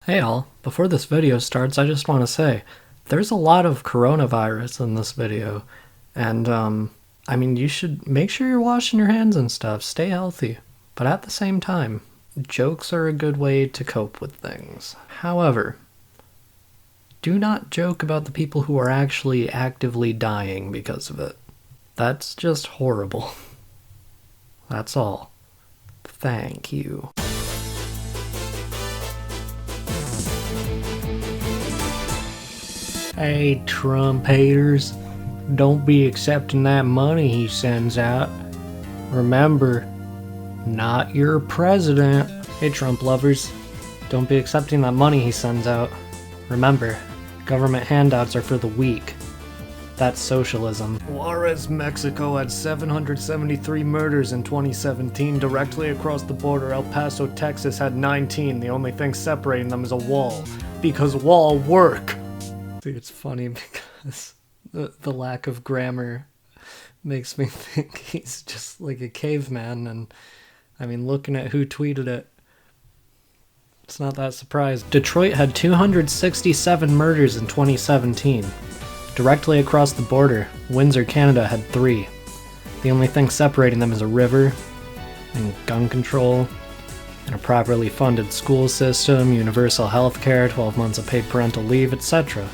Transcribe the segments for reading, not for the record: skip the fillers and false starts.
Hey all, before this video starts, I just want to say, there's a lot of coronavirus in this video, and I mean, you should make sure you're washing your hands and stuff, stay healthy, but at the same time, jokes are a good way to cope with things. However, do not joke about the people who are actually actively dying because of it. That's just horrible. That's all. Thank you. Hey, Trump haters, don't be accepting that money he sends out. Remember, not your president. Hey, Trump lovers, don't be accepting that money he sends out. Remember, government handouts are for the weak. That's socialism. Juarez, Mexico had 773 murders in 2017. Directly across the border, El Paso, Texas had 19. The only thing separating them is a wall. Because wall work! It's funny because the lack of grammar makes me think he's just like a caveman, and I mean, looking at who tweeted it, it's not that surprising. Detroit had 267 murders in 2017. Directly across the border, Windsor, Canada had 3. The only thing separating them is a river, and gun control, and a properly funded school system, universal health care, 12 months of paid parental leave, etc.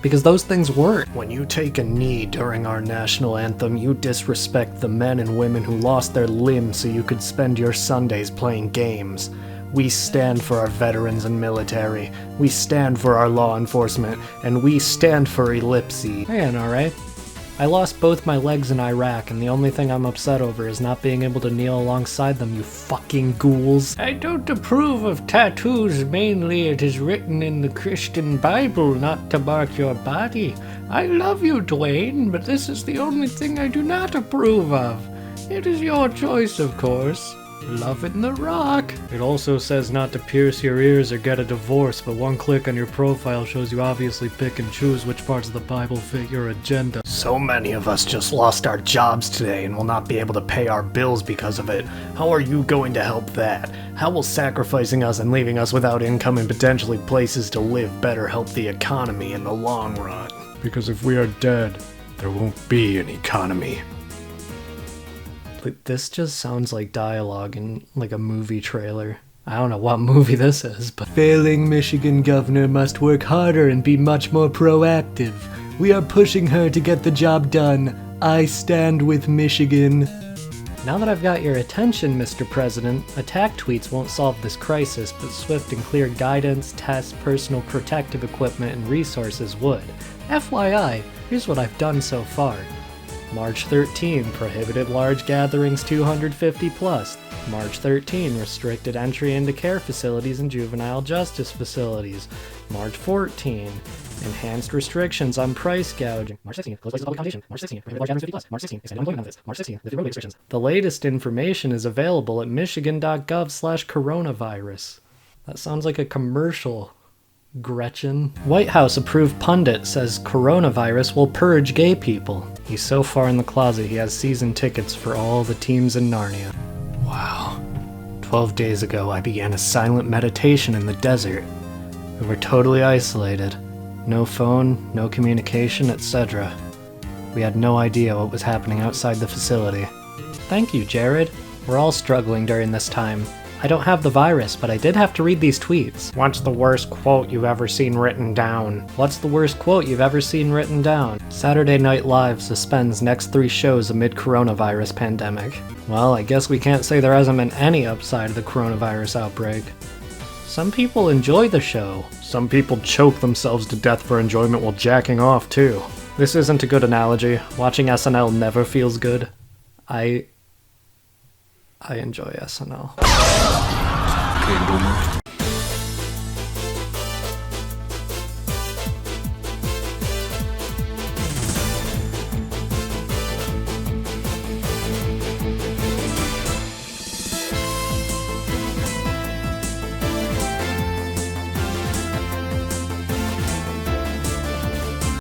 Because those things work. When you take a knee during our national anthem, you disrespect the men and women who lost their limbs so you could spend your Sundays playing games. We stand for our veterans and military. We stand for our law enforcement. And we stand for ellipses. Hey, NRA. I lost both my legs in Iraq, and the only thing I'm upset over is not being able to kneel alongside them, you fucking ghouls. I don't approve of tattoos. Mainly it is written in the Christian Bible not to mark your body. I love you, Dwayne, but this is the only thing I do not approve of. It is your choice, of course. Loving the Rock. It also says not to pierce your ears or get a divorce, but one click on your profile shows you obviously pick and choose which parts of the Bible fit your agenda. So many of us just lost our jobs today and will not be able to pay our bills because of it. How are you going to help that? How will sacrificing us and leaving us without income and potentially places to live better help the economy in the long run? Because if we are dead, there won't be an economy. Like, this just sounds like dialogue in like a movie trailer. I don't know what movie this is, but failing Michigan governor must work harder and be much more proactive. We are pushing her to get the job done. I stand with Michigan. Now that I've got your attention, Mr. President, attack tweets won't solve this crisis, but swift and clear guidance, tests, personal protective equipment, and resources would. FYI, here's what I've done so far. March 13, prohibited large gatherings 250 plus. March 13, restricted entry into care facilities and juvenile justice facilities. March 14, enhanced restrictions on price gouging. March 16, closed places of public accommodation. March 16, prohibited large gatherings 50 plus. March 16, extended unemployment benefits. March 16, lifted roadway restrictions. The latest information is available at michigan.gov/coronavirus. That sounds like a commercial. Gretchen. White House approved pundit says coronavirus will purge gay people. He's so far in the closet he has season tickets for all the teams in Narnia. Wow. 12 days ago I began a silent meditation in the desert. We were totally isolated. No phone, no communication, etc. We had no idea what was happening outside the facility. Thank you, Jared. We're all struggling during this time. I don't have the virus, but I did have to read these tweets. What's the worst quote you've ever seen written down? What's the worst quote you've ever seen written down? Saturday Night Live suspends next 3 shows amid coronavirus pandemic. Well, I guess we can't say there hasn't been any upside of the coronavirus outbreak. Some people enjoy the show. Some people choke themselves to death for enjoyment while jacking off, too. This isn't a good analogy. Watching SNL never feels good. I enjoy SNL. Okay, boomer.